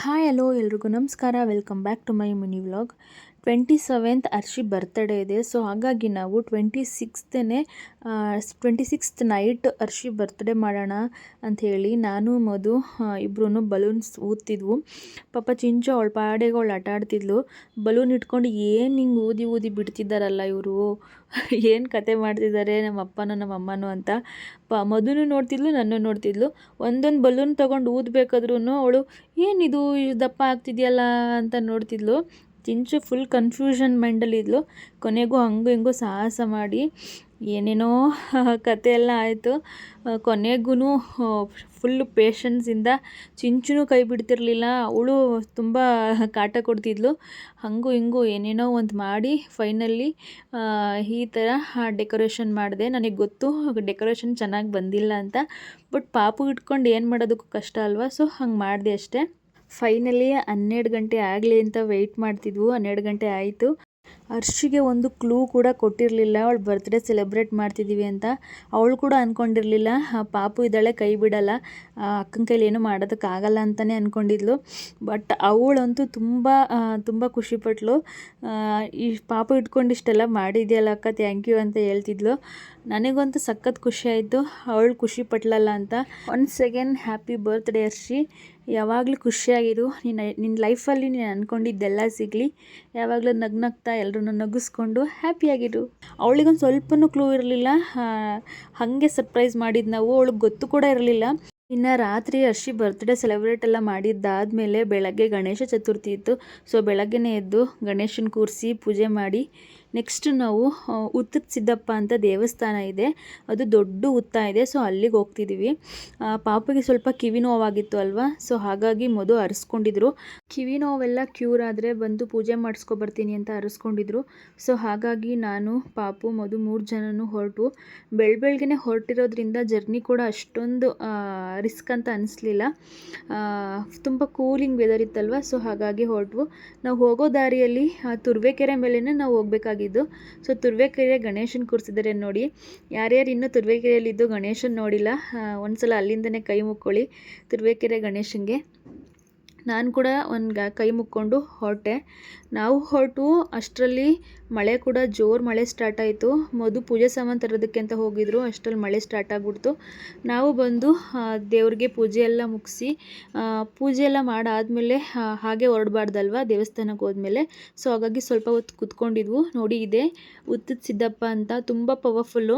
Hi hello ಎಲ್ರಿಗೂ ನಮಸ್ಕಾರ. Welcome back to my mini vlog. 27th Arshi birthday ಇದೆ. So ಹಾಗಾಗಿ ನಾವು 26th ನೈಟ್ ಅರ್ಷಿ ಬರ್ತ್ಡೇ ಮಾಡೋಣ ಅಂಥೇಳಿ ನಾನು ಮಧು ಇಬ್ಬರೂ ಬಲೂನ್ಸ್ ಊದ್ತಿದ್ವು. ಪಾಪ ಚಿಂಚು ಅವಳ ಪಾಡೆಗೆ ಅವಳು ಆಟ ಆಡ್ತಿದ್ಲು. ಬಲೂನ್ ಇಟ್ಕೊಂಡು ಏನು ಹಿಂಗೆ ಊದಿ ಊದಿ ಬಿಡ್ತಿದ್ದಾರಲ್ಲ ಇವರು, ಏನು ಕತೆ ಮಾಡ್ತಿದ್ದಾರೆ ನಮ್ಮ ಅಪ್ಪನೂ ನಮ್ಮ ಅಮ್ಮನೂ ಅಂತ. ಮಧುನೂ ನೋಡ್ತಿದ್ಲು, ನನ್ನೂ ನೋಡ್ತಿದ್ಲು. ಒಂದೊಂದು ಬಲೂನ್ ತೊಗೊಂಡು ಊದಬೇಕಾದ್ರೂ ಅವಳು ಏನಿದು ದಪ್ಪ ಆಗ್ತಿದೆಯಲ್ಲ ಅಂತ ನೋಡ್ತಿದ್ಲು. ಚಿಂಚು ಫುಲ್ ಕನ್ಫ್ಯೂಷನ್ ಮೈಂಡಲ್ಲಿದ್ಲು. ಕೊನೆಗೂ ಹಂಗೂ ಹಿಂಗೂ ಸಾಹಸ ಮಾಡಿ ಏನೇನೋ ಕತೆ ಎಲ್ಲ ಆಯಿತು. ಕೊನೆಗೂ ಫುಲ್ಲು ಪೇಷನ್ಸಿಂದ ಚಿಂಚುನೂ ಕೈ ಬಿಡ್ತಿರ್ಲಿಲ್ಲ. ಅವಳು ತುಂಬ ಕಾಟ ಕೊಡ್ತಿದ್ಲು. ಹಂಗೂ ಹಿಂಗೂ ಏನೇನೋ ಒಂದು ಮಾಡಿ ಫೈನಲಿ ಈ ಥರ ಡೆಕೋರೇಷನ್ ಮಾಡಿದೆ. ನನಗೆ ಗೊತ್ತು ಡೆಕೋರೇಷನ್ ಚೆನ್ನಾಗಿ ಬಂದಿಲ್ಲ ಅಂತ, ಬಟ್ ಪಾಪು ಇಟ್ಕೊಂಡು ಏನು ಮಾಡೋದಕ್ಕೂ ಕಷ್ಟ ಅಲ್ವಾ, ಸೊ ಹಂಗೆ ಮಾಡಿದೆ ಅಷ್ಟೇ. ಫೈನಲಿ 12 ಗಂಟೆ ಆಗಲಿ ಅಂತ ವೆಯ್ಟ್ ಮಾಡ್ತಿದ್ವು. 12 ಗಂಟೆ ಆಯಿತು. ಅರ್ಷಿಗೆ ಒಂದು ಕ್ಲೂ ಕೂಡ ಕೊಟ್ಟಿರಲಿಲ್ಲ ಅವಳು ಬರ್ತ್ಡೇ ಸೆಲೆಬ್ರೇಟ್ ಮಾಡ್ತಿದ್ದೀವಿ ಅಂತ. ಅವಳು ಕೂಡ ಅಂದ್ಕೊಂಡಿರಲಿಲ್ಲ ಪಾಪು ಇದ್ದಾಳೆ ಕೈ ಬಿಡಲ್ಲ, ಅಕ್ಕನ ಕೈಲಿ ಏನೂ ಮಾಡೋದಕ್ಕಾಗಲ್ಲ ಅಂತಲೇ ಅಂದ್ಕೊಂಡಿದ್ಲು. ಬಟ್ ಅವಳಂತೂ ತುಂಬ ಖುಷಿಪಟ್ಲು. ಈ ಪಾಪು ಇಟ್ಕೊಂಡು ಇಷ್ಟೆಲ್ಲ ಮಾಡಿದೆಯಲ್ಲ ಅಕ್ಕ, ಥ್ಯಾಂಕ್ ಯು ಅಂತ ಹೇಳ್ತಿದ್ಲು. ನನಗಂತೂ ಸಖತ್ ಖುಷಿ ಆಯಿತು ಅವಳು ಖುಷಿ ಪಟ್ಲಲ್ಲ ಅಂತ. Once again happy birthday Arshi. ಯಾವಾಗಲೂ ಖುಷಿಯಾಗಿರು. ನಿನ್ನ ಲೈಫಲ್ಲಿ ನೀನು ಅಂದ್ಕೊಂಡಿದ್ದೆಲ್ಲ ಸಿಗಲಿ. ಯಾವಾಗಲೂ ನಗ್ನಗ್ತಾ ಎಲ್ಲರೂ ನಗಿಸ್ಕೊಂಡು ಹ್ಯಾಪಿಯಾಗಿರು. ಅವಳಿಗೊಂದು ಸ್ವಲ್ಪನೂ ಕ್ಲೂ ಇರಲಿಲ್ಲ, ಹಾಗೆ ಸರ್ಪ್ರೈಸ್ ಮಾಡಿದ್ದು ನಾವು. ಅವಳಿಗೆ ಗೊತ್ತು ಕೂಡ ಇರಲಿಲ್ಲ. ಇನ್ನು ರಾತ್ರಿ ಅರ್ಷಿ ಬರ್ತ್ಡೇ ಸೆಲೆಬ್ರೇಟ್ ಎಲ್ಲ ಮಾಡಿದ್ದಾದಮೇಲೆ ಬೆಳಗ್ಗೆ ಗಣೇಶ ಚತುರ್ಥಿ ಇತ್ತು. ಸೊ ಬೆಳಗ್ಗೆನೇ ಎದ್ದು ಗಣೇಶನ ಕೂರಿಸಿ ಪೂಜೆ ಮಾಡಿ ನೆಕ್ಸ್ಟ್ ನಾವು ಉತ್ತದ ಸಿದ್ದಪ್ಪ ಅಂತ ದೇವಸ್ಥಾನ ಇದೆ, ಅದು ದೊಡ್ಡ ಉತ್ತ ಇದೆ. ಸೊ ಅಲ್ಲಿಗೆ ಹೋಗ್ತಿದ್ದೀವಿ. ಪಾಪಗೆ ಸ್ವಲ್ಪ ಕಿವಿ ನೋವಾಗಿತ್ತು ಅಲ್ವಾ, ಸೊ ಹಾಗಾಗಿ ಮಧು ಅರಿಸ್ಕೊಂಡಿದ್ರು. ಕಿವಿ ನೋವೆಲ್ಲ ಕ್ಯೂರ್ ಆದರೆ ಬಂದು ಪೂಜೆ ಮಾಡಿಸ್ಕೊಬರ್ತೀನಿ ಅಂತ ಅರಿಸ್ಕೊಂಡಿದ್ರು. ಸೊ ಹಾಗಾಗಿ ನಾನು ಪಾಪು ಮಧು 3 ಜನನೂ ಹೊರಟು. ಬೆಳಗ್ಗೆನೆ ಹೊರಟಿರೋದ್ರಿಂದ ಜರ್ನಿ ಕೂಡ ಅಷ್ಟೊಂದು ರಿಸ್ಕ್ ಅಂತ ಅನಿಸ್ಲಿಲ್ಲ. ತುಂಬ ಕೂಲಿಂಗ್ ವೆದರ್ ಇತ್ತಲ್ವ, ಸೊ ಹಾಗಾಗಿ ಹೊರಟ್ವು. ನಾವು ಹೋಗೋ ದಾರಿಯಲ್ಲಿ ತುರುವೇಕೆರೆ ಮೇಲೇ ನಾವು ಹೋಗಬೇಕಾಗಿದ್ದು. ಸೊ ತುರುವೇಕೆರೆ ಗಣೇಶನ ಕೂರಿಸಿದ್ದಾರೆ ನೋಡಿ. ಯಾರ್ಯಾರು ಇನ್ನೂ ತುರುವೇಕೆರೆಯಲ್ಲಿದ್ದು ಗಣೇಶನ ನೋಡಿಲ್ಲ, ಒಂದ್ಸಲ ಅಲ್ಲಿಂದನೇ ಕೈ ಮುಕ್ಕೊಳ್ಳಿ ತುರುವೇಕೆರೆ ಗಣೇಶನಿಗೆ. ನಾನು ಕೂಡ ಒಂದು ಕೈ ಮುಕ್ಕೊಂಡು ಹೊರಟೆ. ನಾವು ಹೊರಟು ಅಷ್ಟರಲ್ಲಿ ಮಳೆ ಕೂಡ ಜೋರು ಮಳೆ ಸ್ಟಾರ್ಟ್ ಆಯಿತು. ಮಧು ಪೂಜೆ ಸಾಮಾನು ತರೋದಕ್ಕೆ ಅಂತ ಹೋಗಿದ್ರು, ಅಷ್ಟರಲ್ಲಿ ಮಳೆ ಸ್ಟಾರ್ಟ್ ಆಗಿಬಿಡ್ತು. ನಾವು ಬಂದು ದೇವ್ರಿಗೆ ಪೂಜೆ ಎಲ್ಲ ಮುಗಿಸಿ ಪೂಜೆ ಎಲ್ಲ ಮಾಡಾದಮೇಲೆ ಹಾಗೆ ಹೊರಡಬಾರ್ದಲ್ವ ದೇವಸ್ಥಾನಕ್ಕೆ ಹೋದ್ಮೇಲೆ. ಸೊ ಹಾಗಾಗಿ ಸ್ವಲ್ಪ ಹೊತ್ತು ಕೂತ್ಕೊಂಡಿದ್ವು. ನೋಡಿ ಇದೆ ಉತ್ತದ ಸಿದ್ದಪ್ಪ ಅಂತ, ತುಂಬ ಪವರ್ಫುಲ್ಲು.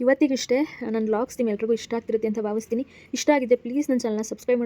ಇವತ್ತಿಗಿಷ್ಟೇ. ನನ್ನ ವ್ಲಾಗ್ಸ್ ನಿಮ್ಮೆಲ್ರಿಗೂ ಇಷ್ಟ ಆಗ್ತಿರುತ್ತೆ ಅಂತ ಭಾವಿಸ್ತೀನಿ. ಇಷ್ಟ ಆಗಿದೆ ಪ್ಲೀಸ್ ನನ್ನ ಚಾನಲ್ನ ಸಬ್ಸ್ಕ್ರೈಬ್ ಮಾಡಿ.